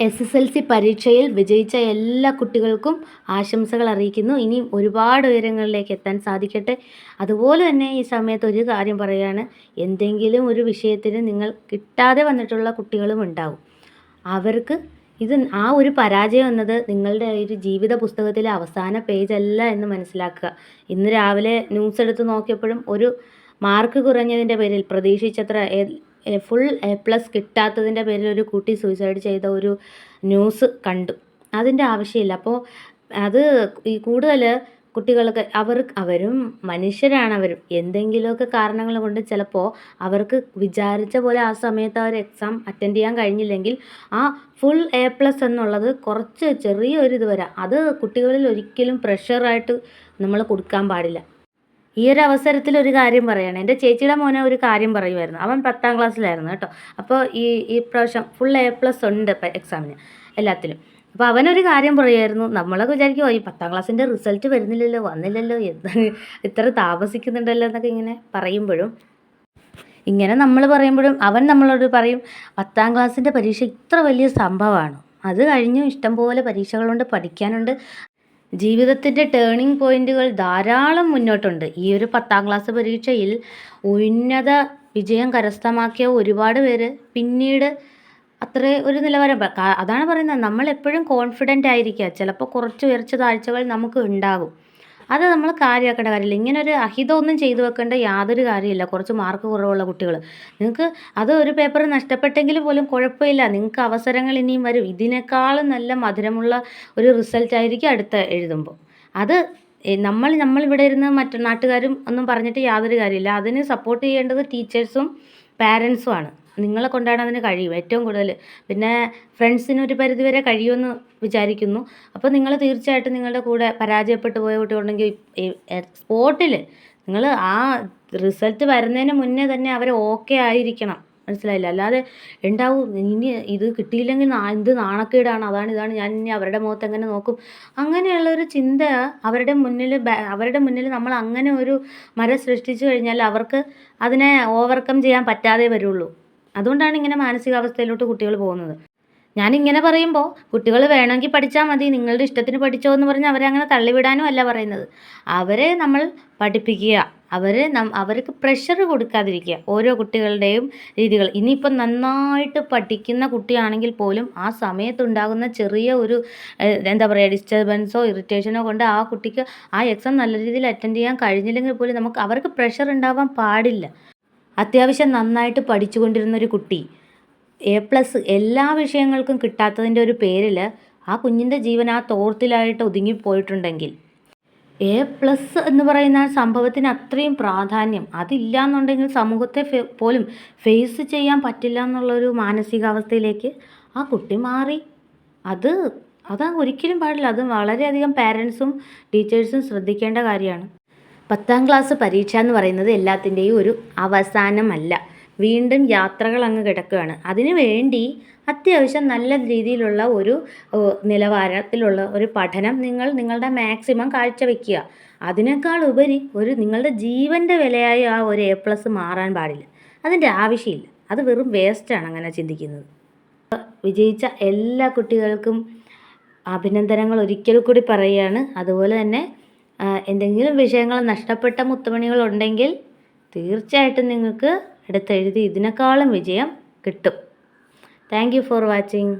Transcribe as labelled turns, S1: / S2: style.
S1: SSLC പരീക്ഷയിൽ വിജയിച്ച എല്ലാ കുട്ടികൾക്കും ആശംസകൾ അറിയിക്കുന്നു. ഇനിയും ഒരുപാട് ഉയരങ്ങളിലേക്ക് എത്താൻ സാധിക്കട്ടെ. അതുപോലെ തന്നെ ഈ സമയത്ത് ഒരു കാര്യം പറയുകയാണ്, എന്തെങ്കിലും ഒരു വിഷയത്തിന് നിങ്ങൾ കിട്ടാതെ വന്നിട്ടുള്ള കുട്ടികളും ഉണ്ടാവും. അവർക്ക് ആ ഒരു പരാജയം എന്നത് നിങ്ങളുടെ ഒരു ജീവിത പുസ്തകത്തിലെ അവസാന പേജല്ല എന്ന് മനസ്സിലാക്കുക. ഇന്ന് രാവിലെ ന്യൂസ് എടുത്ത് നോക്കിയപ്പോഴും ഒരു മാർക്ക് കുറഞ്ഞതിൻ്റെ പേരിൽ പ്രതീക്ഷിച്ചത്ര ഫുൾ A+ കിട്ടാത്തതിൻ്റെ പേരിൽ ഒരു കുട്ടി സൂയിസൈഡ് ചെയ്ത ഒരു ന്യൂസ് കണ്ടു. അതിൻ്റെ ആവശ്യമില്ല. അപ്പോൾ അത് ഈ കൂടുതൽ കുട്ടികൾക്ക് അവരും മനുഷ്യരാണ്. എന്തെങ്കിലുമൊക്കെ കാരണങ്ങൾ കൊണ്ട് ചിലപ്പോൾ അവർക്ക് വിചാരിച്ച പോലെ ആ സമയത്ത് ആ ഒരു എക്സാം അറ്റൻഡ് ചെയ്യാൻ കഴിഞ്ഞില്ലെങ്കിൽ ആ ഫുൾ A+ എന്നുള്ളത് കുറച്ച് ചെറിയൊരു ഇത് വരാം. അത് കുട്ടികളിൽ ഒരിക്കലും പ്രഷറായിട്ട് നമ്മൾ കൊടുക്കാൻ പാടില്ല. ഈ ഒരു അവസരത്തിൽ ഒരു കാര്യം പറയുകയാണ്. എൻ്റെ ചേച്ചിയുടെ മോനെ ഒരു കാര്യം പറയുമായിരുന്നു. അവൻ 10ാം ക്ലാസ്സിലായിരുന്നു കേട്ടോ. അപ്പോൾ ഈ പ്രാവശ്യം ഫുൾ A+ ഉണ്ട് എക്സാമിന് എല്ലാത്തിലും. അപ്പോൾ അവനൊരു കാര്യം പറയുമായിരുന്നു. നമ്മളൊക്കെ വിചാരിക്കും, ഈ 10ാം ക്ലാസ്സിൻ്റെ റിസൾട്ട് വന്നില്ലല്ലോ ഇത്ര താമസിക്കുന്നുണ്ടല്ലോ എന്നൊക്കെ ഇങ്ങനെ നമ്മൾ പറയുമ്പോഴും അവൻ നമ്മളോട് പറയും, 10ാം ക്ലാസ്സിൻ്റെ പരീക്ഷ ഇത്ര വലിയ സംഭവമാണ്. അത് കഴിഞ്ഞു ഇഷ്ടംപോലെ പരീക്ഷകളുണ്ട്, പഠിക്കാനുണ്ട്. ജീവിതത്തിൻ്റെ ടേണിംഗ് പോയിന്റുകൾ ധാരാളം മുന്നോട്ടുണ്ട്. ഈ ഒരു 10ാം ക്ലാസ് പരീക്ഷയിൽ ഉന്നത വിജയം കരസ്ഥമാക്കിയ ഒരുപാട് പേര് പിന്നീട് അത്ര ഒരു നിലവാരം, അതാണ് പറയുന്നത്, നമ്മൾ എപ്പോഴും കോൺഫിഡൻ്റ് ആയിരിക്കുക. ചിലപ്പോൾ കുറച്ച് ഉയർച്ച താഴ്ചകൾ നമുക്ക് ഉണ്ടാകും. അത് നമ്മൾ കാര്യമാക്കേണ്ട കാര്യമില്ല. ഇങ്ങനൊരു അഹിതമൊന്നും ചെയ്തു വെക്കേണ്ട യാതൊരു കാര്യമില്ല. കുറച്ച് മാർക്ക് കുറവുള്ള കുട്ടികൾ, നിങ്ങൾക്ക് അത് ഒരു പേപ്പർ നഷ്ടപ്പെട്ടെങ്കിൽ പോലും കുഴപ്പമില്ല. നിങ്ങൾക്ക് അവസരങ്ങൾ ഇനിയും വരും. ഇതിനേക്കാളും നല്ല മധുരമുള്ള ഒരു റിസൾട്ടായിരിക്കും അടുത്ത എഴുതുമ്പോൾ. അത് നമ്മളിവിടെ ഇരുന്ന് മറ്റു നാട്ടുകാരും ഒന്നും പറഞ്ഞിട്ട് യാതൊരു കാര്യമില്ല. അതിന് സപ്പോർട്ട് ചെയ്യേണ്ടത് ടീച്ചേഴ്സും പാരൻസുമാണ്. നിങ്ങളെ കൊണ്ടാണ് അതിന് കഴിയും ഏറ്റവും കൂടുതൽ. പിന്നെ ഫ്രണ്ട്സിന് ഒരു പരിധിവരെ കഴിയുമെന്ന് വിചാരിക്കുന്നു. അപ്പോൾ നിങ്ങൾ തീർച്ചയായിട്ടും നിങ്ങളുടെ കൂടെ പരാജയപ്പെട്ടു പോയ കുട്ടികളുണ്ടെങ്കിൽ സ്പോട്ടിൽ നിങ്ങൾ ആ റിസൾട്ട് വരുന്നതിന് മുന്നേ തന്നെ അവർ ഓക്കെ ആയിരിക്കണം. മനസ്സിലായില്ല? അല്ലാതെ ഉണ്ടാവും ഇനി ഇത് കിട്ടിയില്ലെങ്കിൽ എന്ത് നാണക്കേടാണ്, ഇതാണ് ഞാൻ ഇനി അവരുടെ മുഖത്ത് എങ്ങനെ നോക്കും, അങ്ങനെയുള്ളൊരു ചിന്ത അവരുടെ മുന്നിൽ നമ്മൾ അങ്ങനെ ഒരു മരം സൃഷ്ടിച്ചു കഴിഞ്ഞാൽ അവർക്ക് അതിനെ ഓവർകം ചെയ്യാൻ പറ്റാതെ വരുള്ളൂ. അതുകൊണ്ടാണ് ഇങ്ങനെ മാനസികാവസ്ഥയിലോട്ട് കുട്ടികൾ പോകുന്നത്. ഞാനിങ്ങനെ പറയുമ്പോൾ കുട്ടികൾ വേണമെങ്കിൽ പഠിച്ചാൽ മതി, നിങ്ങളുടെ ഇഷ്ടത്തിന് പഠിച്ചോ എന്ന് പറഞ്ഞ് അവരെ അങ്ങനെ തള്ളിവിടാനും അല്ല പറയുന്നത്. അവരെ നമ്മൾ പഠിപ്പിക്കുക, അവർക്ക് പ്രഷർ കൊടുക്കാതിരിക്കുക. ഓരോ കുട്ടികളുടെയും രീതികൾ. ഇനിയിപ്പം നന്നായിട്ട് പഠിക്കുന്ന കുട്ടിയാണെങ്കിൽ പോലും ആ സമയത്തുണ്ടാകുന്ന ചെറിയ ഒരു ഡിസ്റ്റർബൻസോ ഇറിറ്റേഷനോ കൊണ്ട് ആ കുട്ടിക്ക് ആ എക്സാം നല്ല രീതിയിൽ അറ്റൻഡ് ചെയ്യാൻ കഴിഞ്ഞില്ലെങ്കിൽ പോലും അവർക്ക് പ്രഷർ ഉണ്ടാവാൻ പാടില്ല. അത്യാവശ്യം നന്നായിട്ട് പഠിച്ചുകൊണ്ടിരുന്നൊരു കുട്ടി A+ എല്ലാ വിഷയങ്ങൾക്കും കിട്ടാത്തതിൻ്റെ ഒരു പേരിൽ ആ കുഞ്ഞിൻ്റെ ജീവൻ ആ തോർത്തിലായിട്ട് ഒതുങ്ങിപ്പോയിട്ടുണ്ടെങ്കിൽ, A+ എന്ന് പറയുന്ന സംഭവത്തിന് അത്രയും പ്രാധാന്യം അതില്ല എന്നുണ്ടെങ്കിൽ സമൂഹത്തെ പോലും ഫേസ് ചെയ്യാൻ പറ്റില്ല എന്നുള്ളൊരു മാനസികാവസ്ഥയിലേക്ക് ആ കുട്ടി മാറി. അത് ഒരിക്കലും പാടില്ല. അത് വളരെയധികം പാരൻസും ടീച്ചേഴ്സും ശ്രദ്ധിക്കേണ്ട കാര്യമാണ്. 10ാം ക്ലാസ് പരീക്ഷ എന്ന് പറയുന്നത് എല്ലാത്തിൻ്റെയും ഒരു അവസാനമല്ല. വീണ്ടും യാത്രകൾ അങ്ങ് കിടക്കുകയാണ്. അതിനു വേണ്ടി അത്യാവശ്യം നല്ല രീതിയിലുള്ള ഒരു നിലവാരത്തിലുള്ള ഒരു പഠനം നിങ്ങളുടെ മാക്സിമം കാഴ്ചവെക്കുക. അതിനേക്കാൾ ഉപരി നിങ്ങളുടെ ജീവൻ്റെ വിലയായി ആ ഒരു A+ മാറാൻ പാടില്ല. അതിൻ്റെ ആവശ്യമില്ല. അത് വെറും വേസ്റ്റാണ് അങ്ങനെ ചിന്തിക്കുന്നത്. വിജയിച്ച എല്ലാ കുട്ടികൾക്കും അഭിനന്ദനങ്ങൾ ഒരിക്കൽ കൂടി പറയുകയാണ്. അതുപോലെ തന്നെ എന്തെങ്കിലും വിഷയങ്ങൾ നഷ്ടപ്പെട്ട മുത്തുമണികളുണ്ടെങ്കിൽ തീർച്ചയായിട്ടും നിങ്ങൾക്ക് അടുത്തെഴുതി ഇതിനേക്കാളും വിജയം കിട്ടും. Thank you for watching.